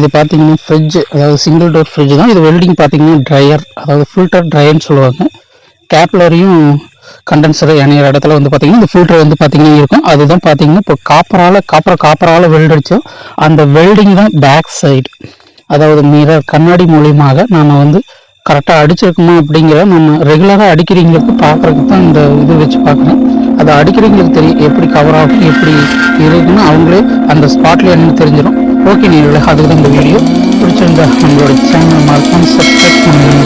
இது பார்த்தீங்கன்னா ஃப்ரிட்ஜ், அதாவது சிங்கிள் டோர் ஃப்ரிட்ஜ் தான். இது வெல்டிங் பார்த்தீங்கன்னா ட்ரையர், அதாவது ஃபில்டர் ட்ரையர்னு சொல்லுவாங்க. கேப்லரியும் கண்டென்சர் இணையிற இடத்துல வந்து பார்த்தீங்கன்னா இந்த ஃபில்டர் வந்து பார்த்தீங்கன்னா இருக்கும். அதுதான் பார்த்தீங்கன்னா இப்போ காப்பரால் வெல்ட் அடித்தோம். அந்த வெல்டிங் தான் பேக் சைடு, அதாவது மிரர் கண்ணாடி மூலியமாக நாம் வந்து கரெக்டாக அடிச்சிருக்குமா அப்படிங்கிற நம்ம ரெகுலராக அடிக்கிறவங்களுக்கு பார்க்குறதுக்கு தான் இந்த இது வச்சு பார்க்குறேன். அதை அடிக்கிறவங்களுக்கு தெரியும் எப்படி கவர் ஆகும், எப்படி இருக்குன்னு அவங்களே அந்த ஸ்பாட்லேயே என்னன்னு தெரிஞ்சிடும். ஓகே நேயர்களே, அதுக்கு தான் இந்த வீடியோ. பிடிச்சிருந்தா நம்மளோட சேனல் மறக்காம சப்ஸ்கிரைப் பண்ணுங்க.